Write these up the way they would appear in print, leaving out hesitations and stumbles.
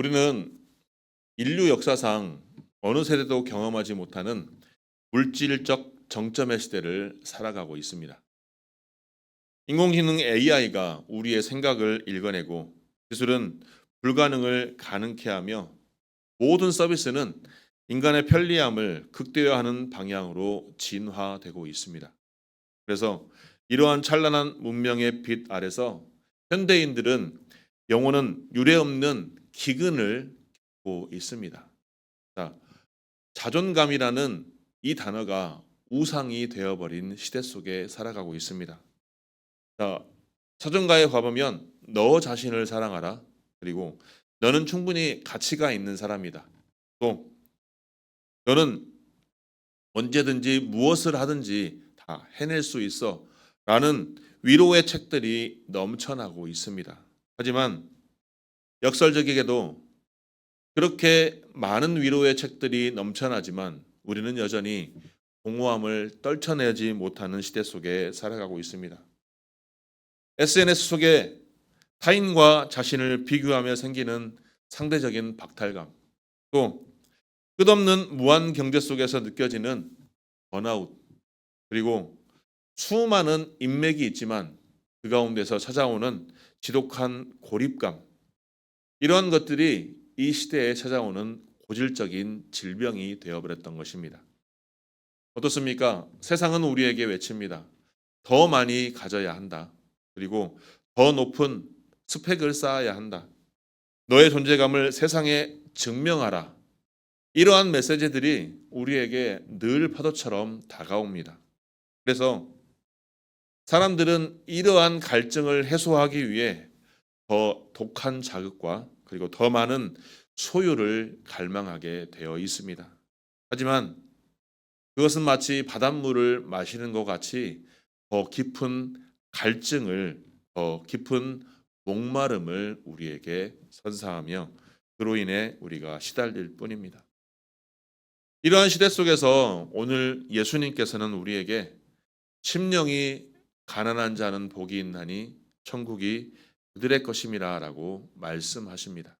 우리는 인류 역사상 어느 세대도 경험하지 못하는 물질적 정점의 시대를 살아가고 있습니다. 인공지능 AI가 우리의 생각을 읽어내고 기술은 불가능을 가능케 하며 모든 서비스는 인간의 편리함을 극대화하는 방향으로 진화되고 있습니다. 그래서 이러한 찬란한 문명의 빛 아래서 현대인들은 영혼은 유례없는 기근을 겪고 있습니다. 자, 자존감이라는 이 단어가 우상이 되어버린 시대 속에 살아가고 있습니다. 자, 서정가에 가보면 너 자신을 사랑하라. 그리고 너는 충분히 가치가 있는 사람이다. 또 너는 언제든지 무엇을 하든지 다 해낼 수 있어. 라는 위로의 책들이 넘쳐나고 있습니다. 하지만 역설적이게도 그렇게 많은 위로의 책들이 넘쳐나지만 우리는 여전히 공허함을 떨쳐내지 못하는 시대 속에 살아가고 있습니다. SNS 속에 타인과 자신을 비교하며 생기는 상대적인 박탈감, 또 끝없는 무한 경제 속에서 느껴지는 번아웃, 그리고 수많은 인맥이 있지만 그 가운데서 찾아오는 지독한 고립감, 이러한 것들이 이 시대에 찾아오는 고질적인 질병이 되어버렸던 것입니다. 어떻습니까? 세상은 우리에게 외칩니다. 더 많이 가져야 한다. 그리고 더 높은 스펙을 쌓아야 한다. 너의 존재감을 세상에 증명하라. 이러한 메시지들이 우리에게 늘 파도처럼 다가옵니다. 그래서 사람들은 이러한 갈증을 해소하기 위해 더 독한 자극과 그리고 더 많은 소유를 갈망하게 되어 있습니다. 하지만 그것은 마치 바닷물을 마시는 것 같이 더 깊은 갈증을, 더 깊은 목마름을 우리에게 선사하며 그로 인해 우리가 시달릴 뿐입니다. 이러한 시대 속에서 오늘 예수님께서는 우리에게 심령이 가난한 자는 복이 있나니 천국이 그들의 것임이라 라고 말씀하십니다.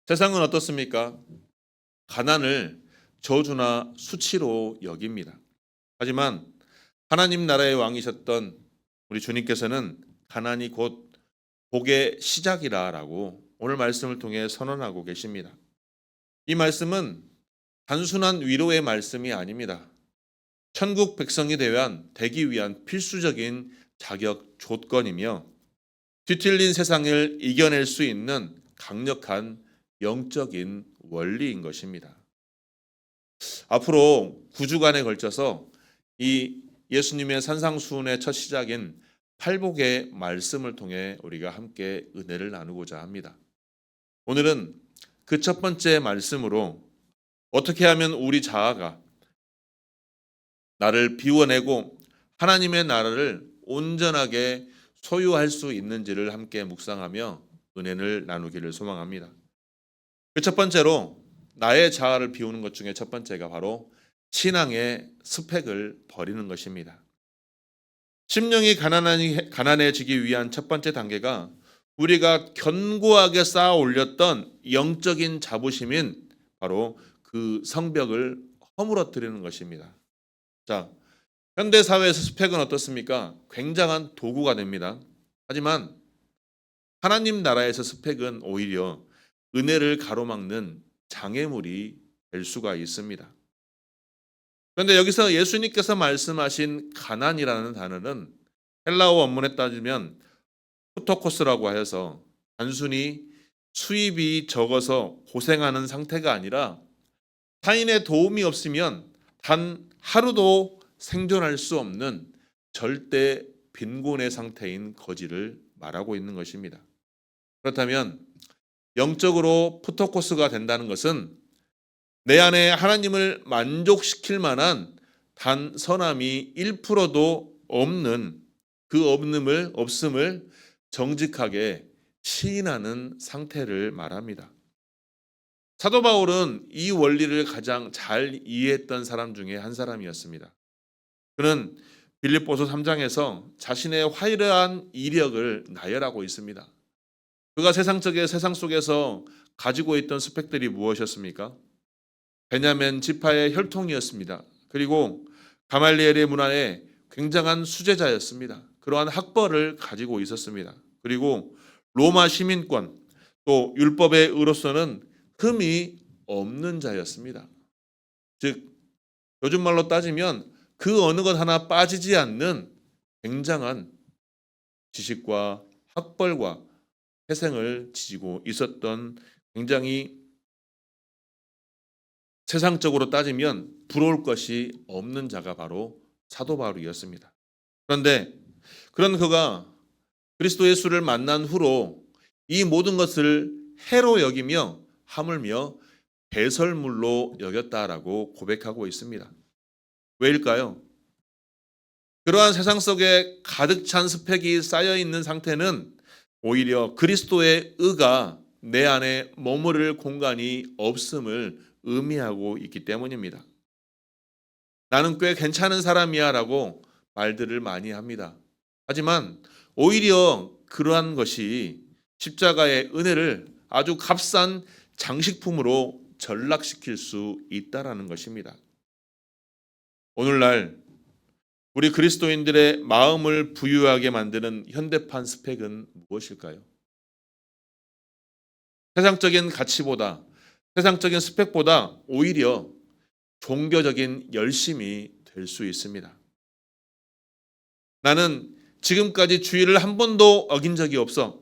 세상은 어떻습니까? 가난을 저주나 수치로 여깁니다. 하지만 하나님 나라의 왕이셨던 우리 주님께서는 가난이 곧 복의 시작이라라고 오늘 말씀을 통해 선언하고 계십니다. 이 말씀은 단순한 위로의 말씀이 아닙니다. 천국 백성이 되기 위한 필수적인 자격 조건이며 뒤틀린 세상을 이겨낼 수 있는 강력한 영적인 원리인 것입니다. 앞으로 9주간에 걸쳐서 이 예수님의 산상수훈의 첫 시작인 팔복의 말씀을 통해 우리가 함께 은혜를 나누고자 합니다. 오늘은 그 첫 번째 말씀으로 어떻게 하면 우리 자아가 나를 비워내고 하나님의 나라를 온전하게 소유할 수 있는지를 함께 묵상하며 은혜를 나누기를 소망합니다. 그 첫 번째로 나의 자아를 비우는 것 중에 첫 번째가 바로 신앙의 스펙을 버리는 것입니다. 심령이 가난해지기 위한 첫 번째 단계가 우리가 견고하게 쌓아 올렸던 영적인 자부심인 바로 그 성벽을 허물어뜨리는 것입니다. 자, 현대 사회에서 스펙은 어떻습니까? 굉장한 도구가 됩니다. 하지만 하나님 나라에서 스펙은 오히려 은혜를 가로막는 장애물이 될 수가 있습니다. 그런데 여기서 예수님께서 말씀하신 가난이라는 단어는 헬라어 원문에 따지면 푸토코스라고 하여서 단순히 수입이 적어서 고생하는 상태가 아니라 타인의 도움이 없으면 단 하루도 생존할 수 없는 절대 빈곤의 상태인 거지를 말하고 있는 것입니다. 그렇다면 영적으로 푸토코스가 된다는 것은 내 안에 하나님을 만족시킬 만한 단 선함이 1%도 없는 그 없음을 정직하게 시인하는 상태를 말합니다. 사도 바울은 이 원리를 가장 잘 이해했던 사람 중에 한 사람이었습니다. 그는 빌립보서 3장에서 자신의 화려한 이력을 나열하고 있습니다. 그가 세상 속에서 가지고 있던 스펙들이 무엇이었습니까? 베냐민 지파의 혈통이었습니다. 그리고 가말리엘의 문화에 굉장한 수제자였습니다. 그러한 학벌을 가지고 있었습니다. 그리고 로마 시민권 또 율법의 의로서는 흠이 없는 자였습니다. 즉 요즘 말로 따지면 그 어느 것 하나 빠지지 않는 굉장한 지식과 학벌과 태생을 지지고 있었던 굉장히 세상적으로 따지면 부러울 것이 없는 자가 바로 사도 바울이었습니다. 그런데 그런 그가 그리스도 예수를 만난 후로 이 모든 것을 해로 여기며 하물며 배설물로 여겼다라고 고백하고 있습니다. 왜일까요? 그러한 세상 속에 가득 찬 스펙이 쌓여 있는 상태는 오히려 그리스도의 의가 내 안에 머무를 공간이 없음을 의미하고 있기 때문입니다. 나는 꽤 괜찮은 사람이야 라고 말들을 많이 합니다. 하지만 오히려 그러한 것이 십자가의 은혜를 아주 값싼 장식품으로 전락시킬 수 있다라는 것입니다. 오늘날 우리 그리스도인들의 마음을 부유하게 만드는 현대판 스펙은 무엇일까요? 세상적인 가치보다, 세상적인 스펙보다 오히려 종교적인 열심이 될 수 있습니다. 나는 지금까지 주의를 한 번도 어긴 적이 없어.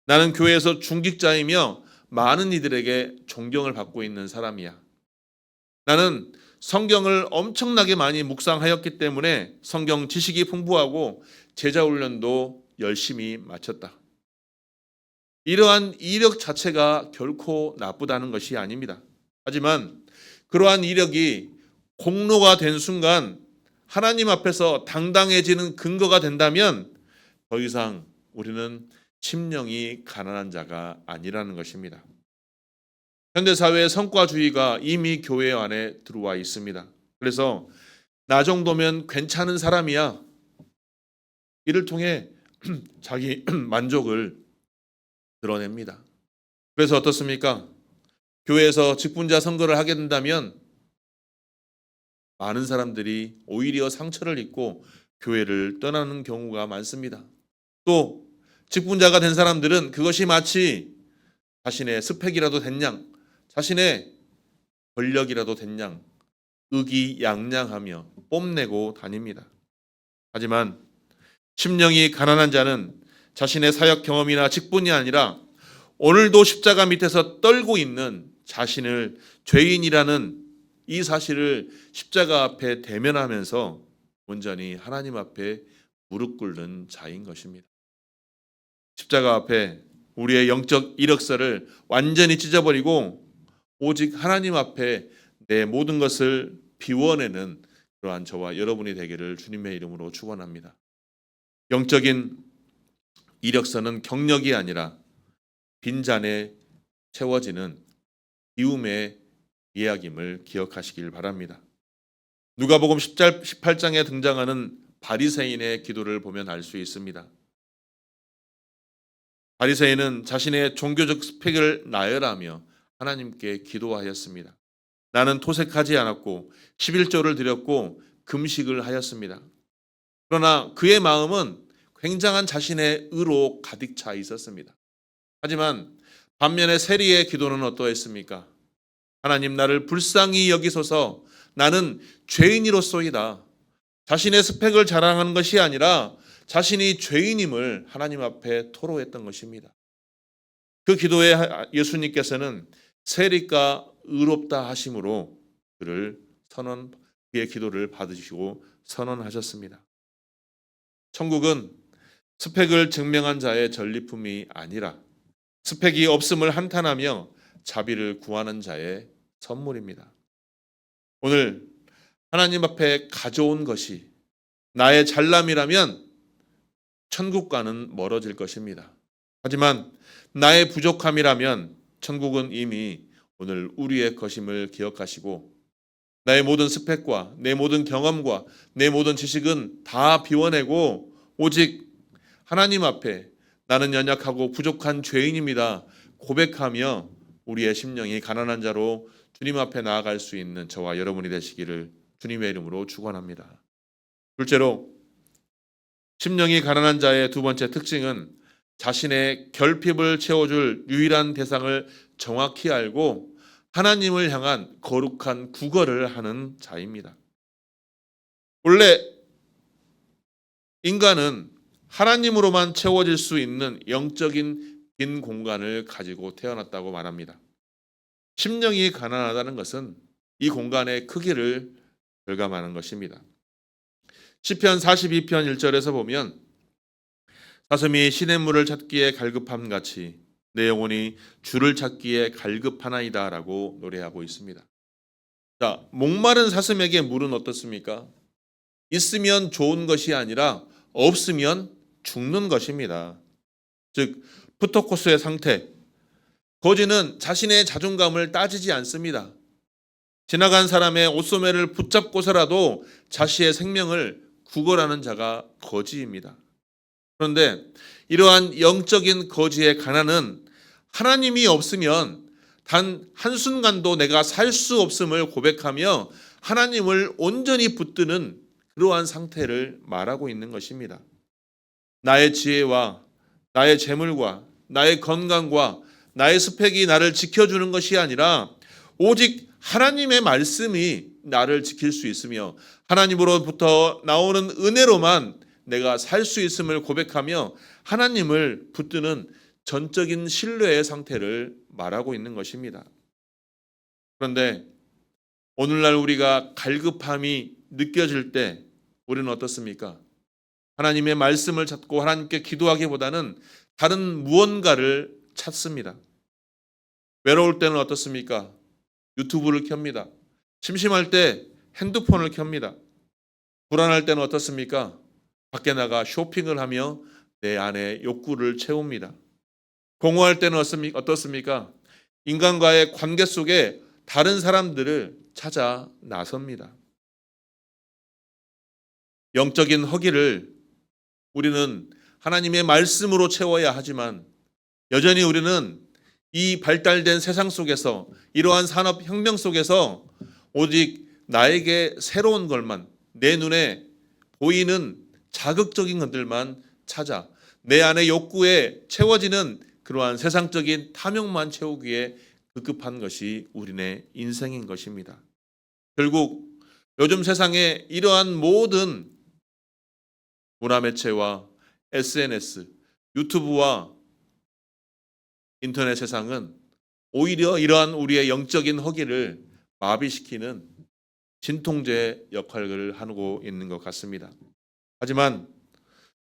나는 교회에서 중직자이며 많은 이들에게 존경을 받고 있는 사람이야. 나는 성경을 엄청나게 많이 묵상하였기 때문에 성경 지식이 풍부하고 제자 훈련도 열심히 마쳤다. 이러한 이력 자체가 결코 나쁘다는 것이 아닙니다. 하지만 그러한 이력이 공로가 된 순간 하나님 앞에서 당당해지는 근거가 된다면 더 이상 우리는 심령이 가난한 자가 아니라는 것입니다. 현대사회의 성과주의가 이미 교회 안에 들어와 있습니다. 그래서 나 정도면 괜찮은 사람이야. 이를 통해 자기 만족을 드러냅니다. 그래서 어떻습니까? 교회에서 직분자 선거를 하게 된다면 많은 사람들이 오히려 상처를 입고 교회를 떠나는 경우가 많습니다. 또 직분자가 된 사람들은 그것이 마치 자신의 스펙이라도 된 양, 자신의 권력이라도 된 양, 의기양양하며 뽐내고 다닙니다. 하지만 심령이 가난한 자는 자신의 사역 경험이나 직분이 아니라 오늘도 십자가 밑에서 떨고 있는 자신을 죄인이라는 이 사실을 십자가 앞에 대면하면서 온전히 하나님 앞에 무릎 꿇는 자인 것입니다. 십자가 앞에 우리의 영적 이력서를 완전히 찢어버리고 오직 하나님 앞에 내 모든 것을 비워내는 그러한 저와 여러분이 되기를 주님의 이름으로 축원합니다. 영적인 이력서는 경력이 아니라 빈잔에 채워지는 비움의 이야기임을 기억하시길 바랍니다. 누가복음 18장에 등장하는 바리새인의 기도를 보면 알 수 있습니다. 바리새인은 자신의 종교적 스펙을 나열하며 하나님께 기도하였습니다. 나는 토색하지 않았고 11조를 드렸고 금식을 하였습니다. 그러나 그의 마음은 굉장한 자신의 의로 가득 차 있었습니다. 하지만 반면에 세리의 기도는 어떠했습니까? 하나님 나를 불쌍히 여기소서. 나는 죄인이로소이다. 자신의 스펙을 자랑하는 것이 아니라 자신이 죄인임을 하나님 앞에 토로했던 것입니다. 그 기도에 예수님께서는 세리가 의롭다 하심으로 그의 기도를 받으시고 선언하셨습니다. 천국은 스펙을 증명한 자의 전리품이 아니라 스펙이 없음을 한탄하며 자비를 구하는 자의 선물입니다. 오늘 하나님 앞에 가져온 것이 나의 잘남이라면 천국과는 멀어질 것입니다. 하지만 나의 부족함이라면 천국은 이미 오늘 우리의 것임을 기억하시고 나의 모든 스펙과 내 모든 경험과 내 모든 지식은 다 비워내고 오직 하나님 앞에 나는 연약하고 부족한 죄인입니다. 고백하며 우리의 심령이 가난한 자로 주님 앞에 나아갈 수 있는 저와 여러분이 되시기를 주님의 이름으로 축원합니다. 둘째로, 심령이 가난한 자의 두 번째 특징은 자신의 결핍을 채워줄 유일한 대상을 정확히 알고 하나님을 향한 거룩한 구걸을 하는 자입니다. 원래 인간은 하나님으로만 채워질 수 있는 영적인 빈 공간을 가지고 태어났다고 말합니다. 심령이 가난하다는 것은 이 공간의 크기를 절감하는 것입니다. 시편 42편 1절에서 보면 사슴이 시냇물을 찾기에 갈급함 같이 내 영혼이 주를 찾기에 갈급하나이다 라고 노래하고 있습니다. 자, 목마른 사슴에게 물은 어떻습니까? 있으면 좋은 것이 아니라 없으면 죽는 것입니다. 즉, 프토코스의 상태. 거지는 자신의 자존감을 따지지 않습니다. 지나간 사람의 옷소매를 붙잡고서라도 자신의 생명을 구걸하는 자가 거지입니다. 그런데 이러한 영적인 거지의 가난은 하나님이 없으면 단 한순간도 내가 살 수 없음을 고백하며 하나님을 온전히 붙드는 그러한 상태를 말하고 있는 것입니다. 나의 지혜와 나의 재물과 나의 건강과 나의 스펙이 나를 지켜주는 것이 아니라 오직 하나님의 말씀이 나를 지킬 수 있으며 하나님으로부터 나오는 은혜로만 내가 살 수 있음을 고백하며 하나님을 붙드는 전적인 신뢰의 상태를 말하고 있는 것입니다. 그런데 오늘날 우리가 갈급함이 느껴질 때 우리는 어떻습니까? 하나님의 말씀을 찾고 하나님께 기도하기보다는 다른 무언가를 찾습니다. 외로울 때는 어떻습니까? 유튜브를 켭니다. 심심할 때 핸드폰을 켭니다. 불안할 때는 어떻습니까? 밖에 나가 쇼핑을 하며 내 안의 욕구를 채웁니다. 공허할 때는 어떻습니까? 인간과의 관계 속에 다른 사람들을 찾아 나섭니다. 영적인 허기를 우리는 하나님의 말씀으로 채워야 하지만 여전히 우리는 이 발달된 세상 속에서 이러한 산업혁명 속에서 오직 나에게 새로운 것만 내 눈에 보이는 자극적인 것들만 찾아 내 안의 욕구에 채워지는 그러한 세상적인 탐욕만 채우기에 급급한 것이 우리네 인생인 것입니다. 결국 요즘 세상에 이러한 모든 문화매체와 SNS, 유튜브와 인터넷 세상은 오히려 이러한 우리의 영적인 허기를 마비시키는 진통제 역할을 하고 있는 것 같습니다. 하지만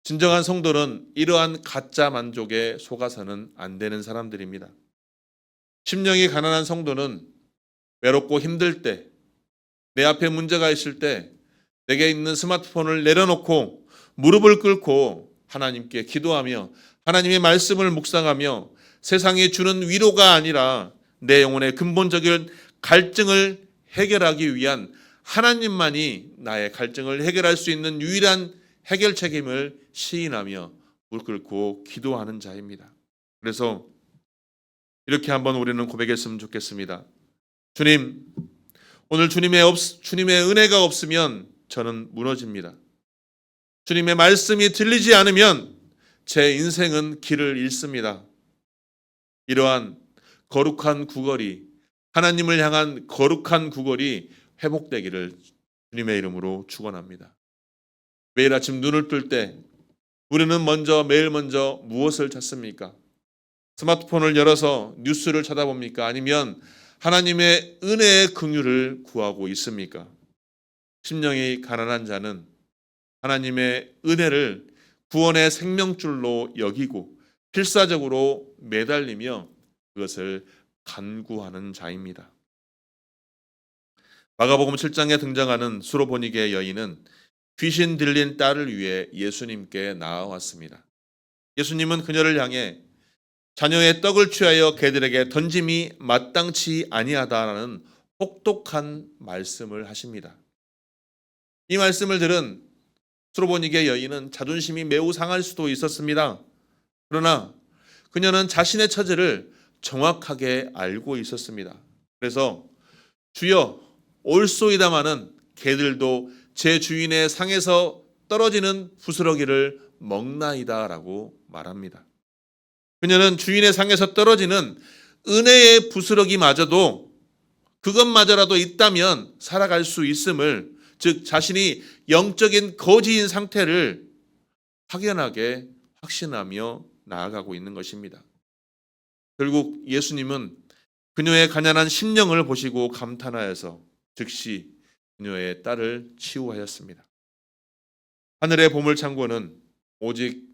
진정한 성도는 이러한 가짜 만족에 속아서는 안 되는 사람들입니다. 심령이 가난한 성도는 외롭고 힘들 때, 내 앞에 문제가 있을 때 내게 있는 스마트폰을 내려놓고 무릎을 꿇고 하나님께 기도하며 하나님의 말씀을 묵상하며 세상이 주는 위로가 아니라 내 영혼의 근본적인 갈증을 해결하기 위한 하나님만이 나의 갈증을 해결할 수 있는 유일한 해결 책임을 시인하며 무릎 꿇고 기도하는 자입니다. 그래서 이렇게 한번 우리는 고백했으면 좋겠습니다. 주님, 오늘 주님의 은혜가 없으면 저는 무너집니다. 주님의 말씀이 들리지 않으면 제 인생은 길을 잃습니다. 이러한 거룩한 구걸이, 하나님을 향한 거룩한 구걸이 회복되기를 주님의 이름으로 축원합니다. 매일 아침 눈을 뜰 때 우리는 매일 먼저 무엇을 찾습니까? 스마트폰을 열어서 뉴스를 찾아봅니까? 아니면 하나님의 은혜의 긍휼을 구하고 있습니까? 심령이 가난한 자는 하나님의 은혜를 구원의 생명줄로 여기고 필사적으로 매달리며 그것을 간구하는 자입니다. 마가복음 7장에 등장하는 수로보니게의 여인은 귀신 들린 딸을 위해 예수님께 나아왔습니다. 예수님은 그녀를 향해 자녀의 떡을 취하여 개들에게 던짐이 마땅치 아니하다라는 혹독한 말씀을 하십니다. 이 말씀을 들은 수로보니게 여인은 자존심이 매우 상할 수도 있었습니다. 그러나 그녀는 자신의 처지를 정확하게 알고 있었습니다. 그래서 주여 올소이다마는 개들도 제 주인의 상에서 떨어지는 부스러기를 먹나이다라고 말합니다. 그녀는 주인의 상에서 떨어지는 은혜의 부스러기마저도 그것마저라도 있다면 살아갈 수 있음을, 즉 자신이 영적인 거지인 상태를 확연하게 확신하며 나아가고 있는 것입니다. 결국 예수님은 그녀의 가난한 심령을 보시고 감탄하여서 즉시 그녀의 딸을 치유하였습니다. 하늘의 보물창고는 오직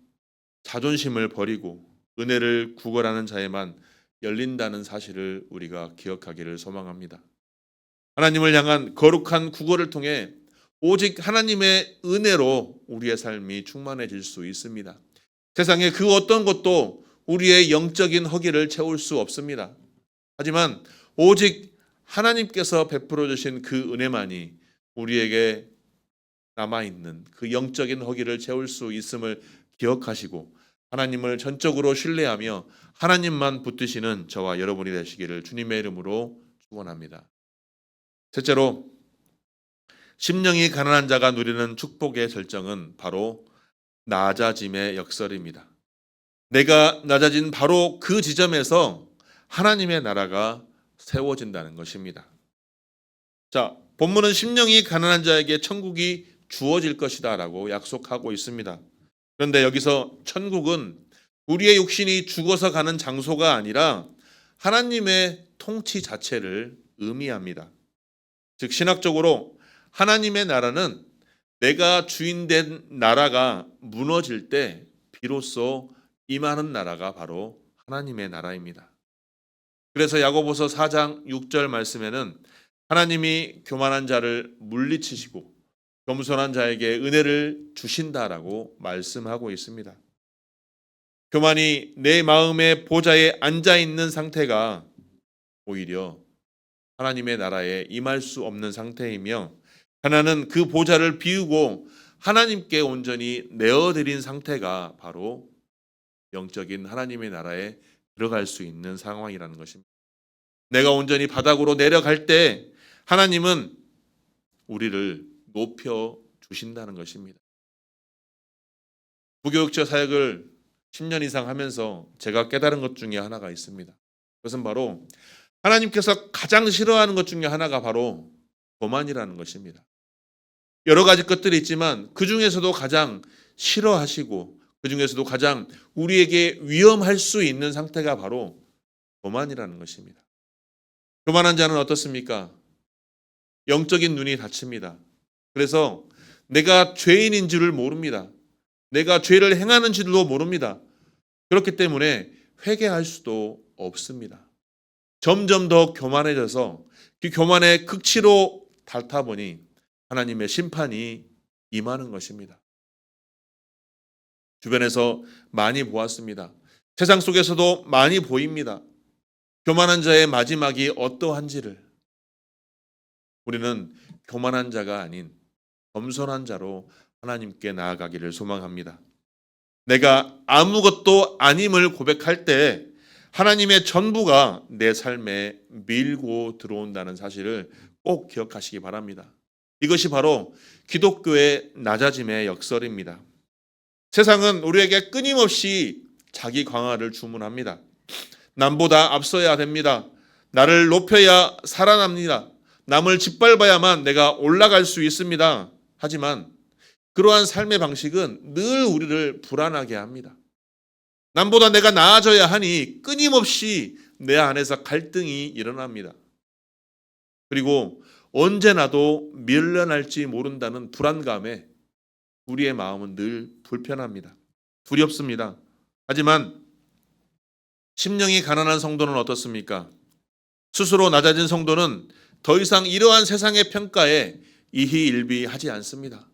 자존심을 버리고 은혜를 구걸하는 자에만 열린다는 사실을 우리가 기억하기를 소망합니다. 하나님을 향한 거룩한 구걸을 통해 오직 하나님의 은혜로 우리의 삶이 충만해질 수 있습니다. 세상에 그 어떤 것도 우리의 영적인 허기를 채울 수 없습니다. 하지만 오직 하나님께서 베풀어 주신 그 은혜만이 우리에게 남아있는 그 영적인 허기를 채울 수 있음을 기억하시고 하나님을 전적으로 신뢰하며 하나님만 붙드시는 저와 여러분이 되시기를 주님의 이름으로 축원합니다. 셋째로, 심령이 가난한 자가 누리는 축복의 절정은 바로 낮아짐의 역설입니다. 내가 낮아진 바로 그 지점에서 하나님의 나라가 세워진다는 것입니다. 자, 본문은 심령이 가난한 자에게 천국이 주어질 것이다 라고 약속하고 있습니다. 그런데 여기서 천국은 우리의 육신이 죽어서 가는 장소가 아니라 하나님의 통치 자체를 의미합니다. 즉 신학적으로 하나님의 나라는 내가 주인된 나라가 무너질 때 비로소 임하는 나라가 바로 하나님의 나라입니다. 그래서 야고보서 4장 6절 말씀에는 하나님이 교만한 자를 물리치시고 겸손한 자에게 은혜를 주신다라고 말씀하고 있습니다. 교만이 내 마음의 보좌에 앉아 있는 상태가 오히려 하나님의 나라에 임할 수 없는 상태이며, 가난은 그 보좌를 비우고 하나님께 온전히 내어드린 상태가 바로 영적인 하나님의 나라에 들어갈 수 있는 상황이라는 것입니다. 내가 온전히 바닥으로 내려갈 때 하나님은 우리를 높여 주신다는 것입니다. 부교육자 사역을 10년 이상 하면서 제가 깨달은 것 중에 하나가 있습니다. 그것은 바로 하나님께서 가장 싫어하는 것 중에 하나가 바로 교만이라는 것입니다. 여러 가지 것들이 있지만 그 중에서도 가장 싫어하시고 그 중에서도 가장 우리에게 위험할 수 있는 상태가 바로 교만이라는 것입니다. 교만한 자는 어떻습니까? 영적인 눈이 닫힙니다. 그래서 내가 죄인인 줄을 모릅니다. 내가 죄를 행하는 줄도 모릅니다. 그렇기 때문에 회개할 수도 없습니다. 점점 더 교만해져서 그 교만의 극치로 닳다 보니 하나님의 심판이 임하는 것입니다. 주변에서 많이 보았습니다. 세상 속에서도 많이 보입니다. 교만한 자의 마지막이 어떠한지를. 우리는 교만한 자가 아닌 겸손한 자로 하나님께 나아가기를 소망합니다. 내가 아무것도 아님을 고백할 때 하나님의 전부가 내 삶에 밀고 들어온다는 사실을 꼭 기억하시기 바랍니다. 이것이 바로 기독교의 낮아짐의 역설입니다. 세상은 우리에게 끊임없이 자기 강화를 주문합니다. 남보다 앞서야 됩니다. 나를 높여야 살아납니다. 남을 짓밟아야만 내가 올라갈 수 있습니다. 하지만 그러한 삶의 방식은 늘 우리를 불안하게 합니다. 남보다 내가 나아져야 하니 끊임없이 내 안에서 갈등이 일어납니다. 그리고 언제나도 밀려날지 모른다는 불안감에 우리의 마음은 늘 불편합니다. 두렵습니다. 하지만 심령이 가난한 성도는 어떻습니까? 스스로 낮아진 성도는 더 이상 이러한 세상의 평가에 이희일비하지 않습니다.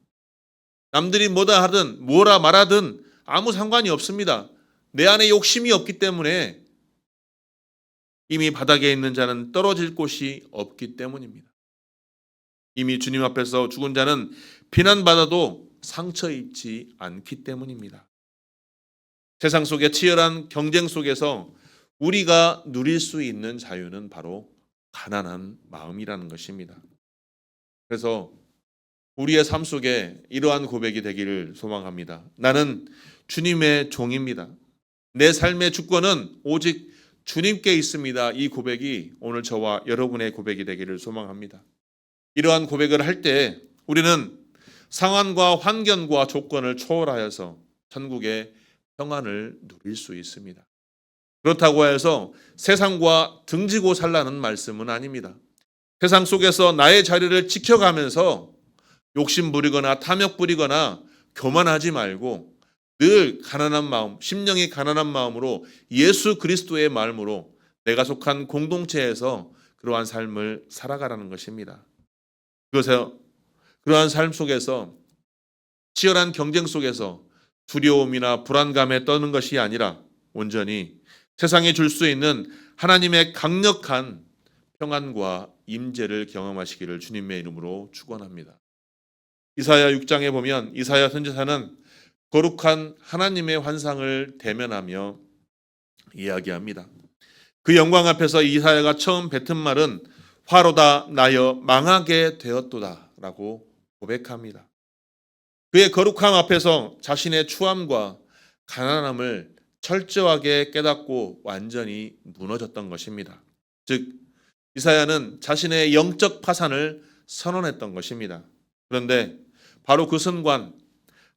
남들이 뭐다 하든 뭐라 말하든 아무 상관이 없습니다. 내 안에 욕심이 없기 때문에, 이미 바닥에 있는 자는 떨어질 곳이 없기 때문입니다. 이미 주님 앞에서 죽은 자는 비난받아도 상처 입지 않기 때문입니다. 세상 속의 치열한 경쟁 속에서 우리가 누릴 수 있는 자유는 바로 가난한 마음이라는 것입니다. 그래서 우리의 삶 속에 이러한 고백이 되기를 소망합니다. 나는 주님의 종입니다. 내 삶의 주권은 오직 주님께 있습니다. 이 고백이 오늘 저와 여러분의 고백이 되기를 소망합니다. 이러한 고백을 할 때 우리는 상황과 환경과 조건을 초월하여서 천국의 평안을 누릴 수 있습니다. 그렇다고 해서 세상과 등지고 살라는 말씀은 아닙니다. 세상 속에서 나의 자리를 지켜가면서 욕심 부리거나 탐욕 부리거나 교만하지 말고 늘 가난한 마음, 심령이 가난한 마음으로 예수 그리스도의 마음으로 내가 속한 공동체에서 그러한 삶을 살아가라는 것입니다. 그래서 그러한 삶 속에서 치열한 경쟁 속에서 두려움이나 불안감에 떠는 것이 아니라 온전히 세상에 줄 수 있는 하나님의 강력한 평안과 임재를 경험하시기를 주님의 이름으로 축원합니다. 이사야 6장에 보면 이사야 선지자는 거룩한 하나님의 환상을 대면하며 이야기합니다. 그 영광 앞에서 이사야가 처음 뱉은 말은 화로다 나여 망하게 되었도다 라고 고백합니다. 그의 거룩함 앞에서 자신의 추함과 가난함을 철저하게 깨닫고 완전히 무너졌던 것입니다. 즉 이사야는 자신의 영적 파산을 선언했던 것입니다. 그런데 바로 그 순간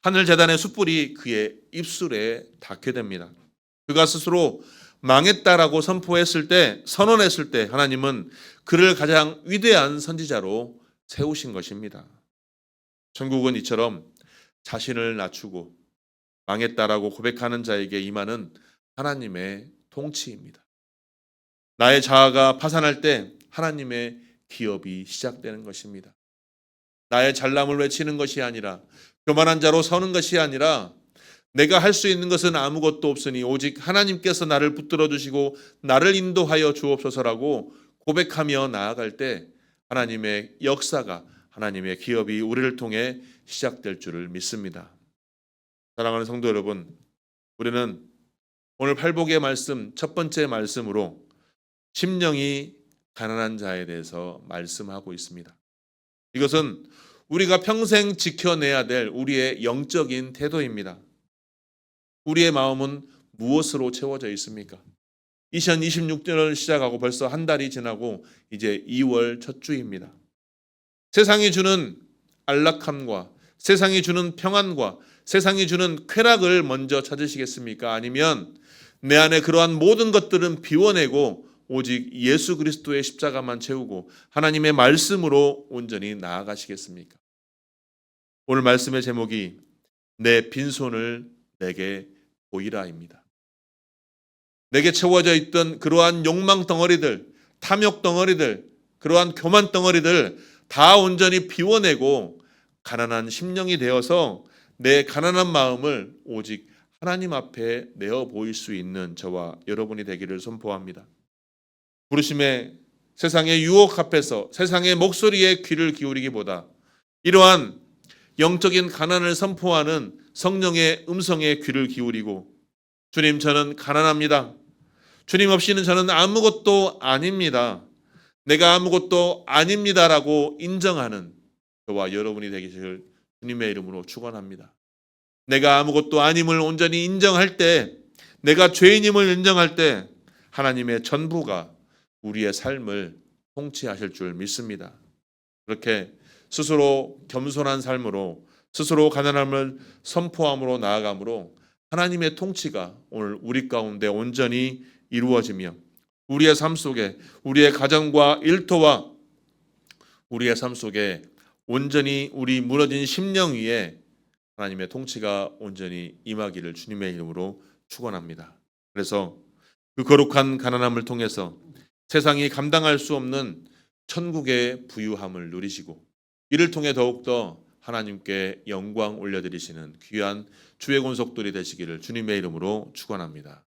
하늘 제단의 숯불이 그의 입술에 닿게 됩니다. 그가 스스로 망했다라고 선언했을 때 하나님은 그를 가장 위대한 선지자로 세우신 것입니다. 천국은 이처럼 자신을 낮추고 망했다라고 고백하는 자에게 임하는 하나님의 통치입니다. 나의 자아가 파산할 때 하나님의 기업이 시작되는 것입니다. 나의 잘남을 외치는 것이 아니라 교만한 자로 서는 것이 아니라 내가 할 수 있는 것은 아무것도 없으니 오직 하나님께서 나를 붙들어 주시고 나를 인도하여 주옵소서라고 고백하며 나아갈 때 하나님의 역사가 하나님의 기업이 우리를 통해 시작될 줄을 믿습니다. 사랑하는 성도 여러분, 우리는 오늘 팔복의 말씀 첫 번째 말씀으로 심령이 가난한 자에 대해서 말씀하고 있습니다. 이것은 우리가 평생 지켜내야 될 우리의 영적인 태도입니다. 우리의 마음은 무엇으로 채워져 있습니까? 2026년을 시작하고 벌써 한 달이 지나고 이제 2월 첫 주입니다. 세상이 주는 안락함과 세상이 주는 평안과 세상이 주는 쾌락을 먼저 찾으시겠습니까? 아니면 내 안에 그러한 모든 것들은 비워내고 오직 예수 그리스도의 십자가만 채우고 하나님의 말씀으로 온전히 나아가시겠습니까? 오늘 말씀의 제목이 내 빈손을 내게 보이라입니다. 내게 채워져 있던 그러한 욕망 덩어리들, 탐욕 덩어리들, 그러한 교만 덩어리들 다 온전히 비워내고 가난한 심령이 되어서 내 가난한 마음을 오직 하나님 앞에 내어 보일 수 있는 저와 여러분이 되기를 선포합니다. 부르심의 세상의 유혹 앞에서 세상의 목소리에 귀를 기울이기보다 이러한 영적인 가난을 선포하는 성령의 음성에 귀를 기울이고 주님 저는 가난합니다. 주님 없이는 저는 아무것도 아닙니다. 내가 아무것도 아닙니다라고 인정하는 저와 여러분이 되기를 주님의 이름으로 축원합니다. 내가 아무것도 아님을 온전히 인정할 때, 내가 죄인임을 인정할 때 하나님의 전부가 우리의 삶을 통치하실 줄 믿습니다. 그렇게 스스로 겸손한 삶으로 스스로 가난함을 선포함으로 나아감으로 하나님의 통치가 오늘 우리 가운데 온전히 이루어지며 우리의 삶 속에 우리의 가정과 일터와 우리의 삶 속에 온전히 우리 무너진 심령 위에 하나님의 통치가 온전히 임하기를 주님의 이름으로 축원합니다. 그래서 그 거룩한 가난함을 통해서 세상이 감당할 수 없는 천국의 부유함을 누리시고 이를 통해 더욱더 하나님께 영광 올려드리시는 귀한 주의 권속들이 되시기를 주님의 이름으로 축원합니다.